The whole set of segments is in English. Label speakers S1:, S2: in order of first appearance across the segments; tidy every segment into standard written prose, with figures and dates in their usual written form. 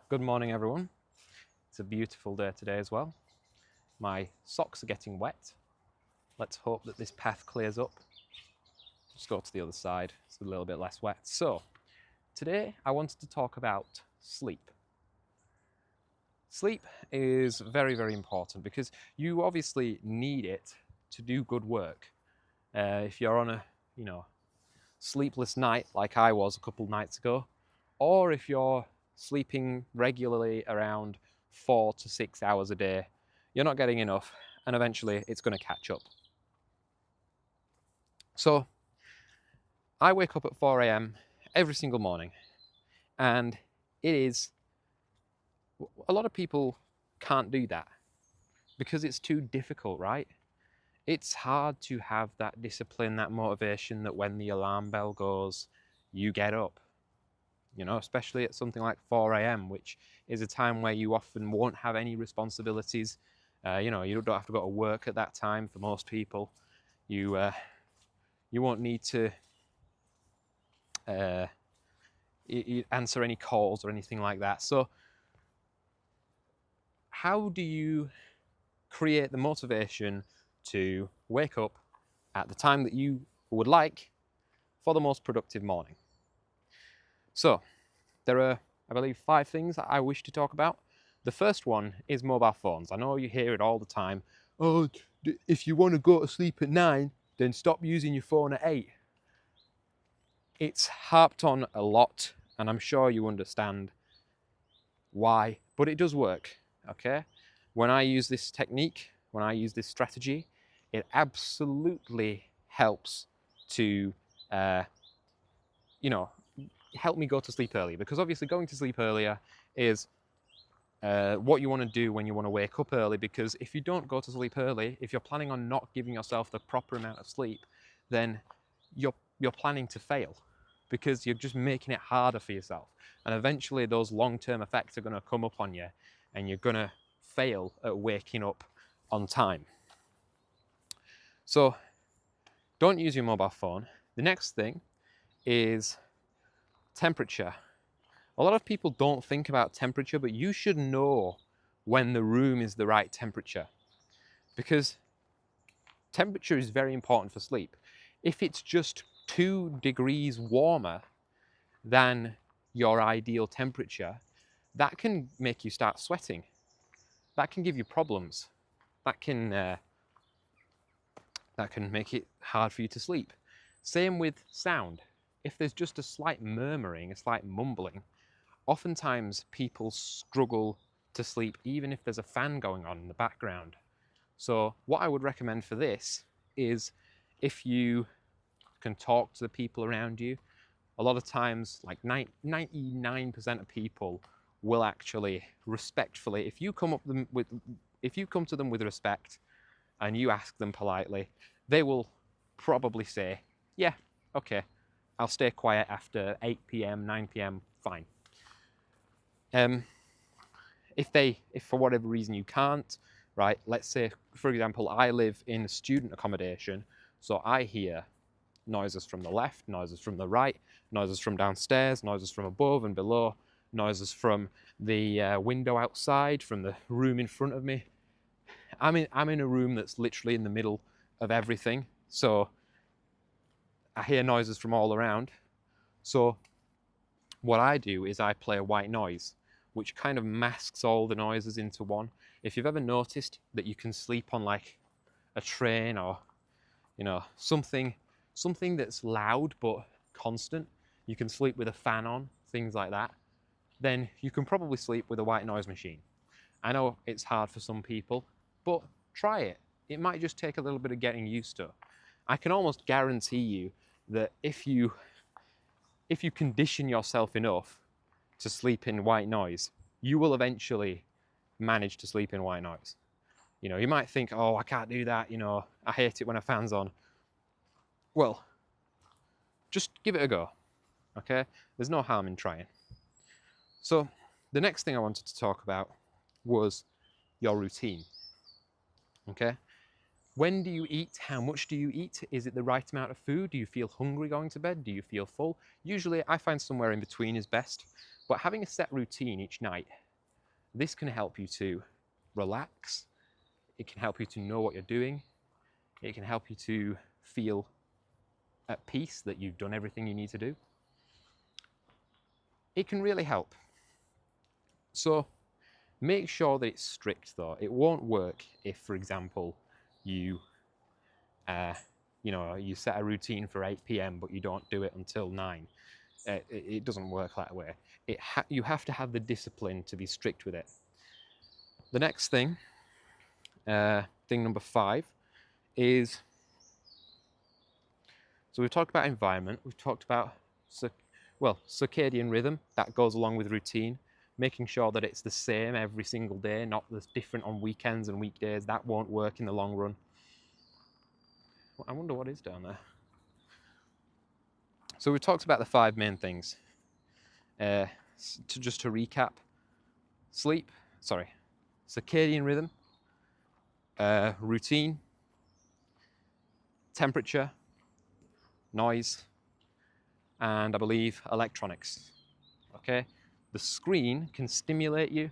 S1: Good morning, everyone. It's a beautiful day today as well. My socks are getting wet. Let's hope that this path clears up. Just go to the other side, it's a little bit less wet. So, today I wanted to talk about sleep. Sleep is very, very important because you obviously need it to do good work. If you're on a, sleepless night like I was a couple nights ago, or if you're sleeping regularly around 4 to 6 hours a day, you're not getting enough, and eventually it's going to catch up. So I wake up at 4 a.m. every single morning, and it is a lot of people can't do that because it's too difficult, right? It's hard to have that discipline, that motivation that when the alarm bell goes, you get up. Especially at something like 4 a.m., which is a time where you often won't have any responsibilities. You don't have to go to work at that time for most people. You won't need to answer any calls or anything like that. So how do you create the motivation to wake up at the time that you would like for the most productive morning? So there are, I believe, 5 things that I wish to talk about. The first one is mobile phones. I know you hear it all the time. Oh, if you want to go to sleep at 9, then stop using your phone at 8. It's harped on a lot, and I'm sure you understand why, but it does work, okay? When I use this technique, when I use this strategy, it absolutely helps to, help me go to sleep early, because obviously going to sleep earlier is what you want to do when you want to wake up early, because if you don't go to sleep early, if you're planning on not giving yourself the proper amount of sleep, then you're planning to fail, because you're just making it harder for yourself, and eventually those long-term effects are going to come up on you and you're going to fail at waking up on time. So don't use your mobile phone. The next thing is temperature. A lot of people don't think about temperature, but you should know when the room is the right temperature, because temperature is very important for sleep. If it's just 2 degrees warmer than your ideal temperature, that can make you start sweating. That can give you problems. That can make it hard for you to sleep. Same with sound. If there's just a slight murmuring, a slight mumbling, oftentimes people struggle to sleep even if there's a fan going on in the background. So what I would recommend for this is, if you can talk to the people around you, a lot of times, like 99% of people will actually respectfully, if you come to them with respect and you ask them politely, they will probably say, yeah, okay, I'll stay quiet after 8 p.m, 9 p.m, fine. If for whatever reason you can't, right, let's say, for example, I live in student accommodation, so I hear noises from the left, noises from the right, noises from downstairs, noises from above and below, noises from the window outside, from the room in front of me. I'm in a room that's literally in the middle of everything, so I hear noises from all around. So what I do is I play a white noise, which kind of masks all the noises into one. If you've ever noticed that you can sleep on like a train, or something that's loud but constant, you can sleep with a fan on, things like that, then you can probably sleep with a white noise machine. I know it's hard for some people, but try it. It might just take a little bit of getting used to. I can almost guarantee you that if you condition yourself enough to sleep in white noise, you will eventually manage to sleep in white noise. You might think, oh, I can't do that, I hate it when a fan's on. Well, just give it a go, okay? There's no harm in trying. So the next thing I wanted to talk about was your routine, okay? When do you eat? How much do you eat? Is it the right amount of food? Do you feel hungry going to bed? Do you feel full? Usually I find somewhere in between is best, but having a set routine each night, this can help you to relax. It can help you to know what you're doing. It can help you to feel at peace that you've done everything you need to do. It can really help. So make sure that it's strict though. It won't work if, for example, you set a routine for 8 p.m. but you don't do it until 9. It doesn't work that way. You have to have the discipline to be strict with it. The next thing, thing number 5, is, so we've talked about environment, we've talked about circadian rhythm, that goes along with routine, making sure that it's the same every single day, not that's different on weekends and weekdays. That won't work in the long run. I wonder what is down there. So we've talked about the 5 main things. To recap, circadian rhythm, routine, temperature, noise, and I believe electronics. Okay, the screen can stimulate you.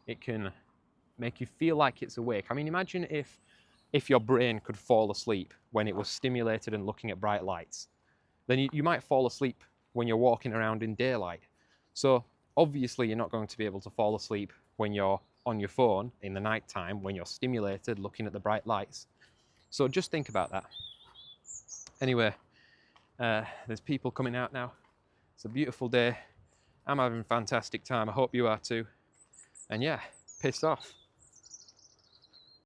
S1: It can make you feel like it's awake. I mean, imagine if your brain could fall asleep when it was stimulated and looking at bright lights. Then you might fall asleep when you're walking around in daylight. So obviously you're not going to be able to fall asleep when you're on your phone in the night time, when you're stimulated looking at the bright lights. So just think about that. Anyway, there's people coming out now. It's a beautiful day. I'm having a fantastic time. I hope you are too. And yeah, piss off.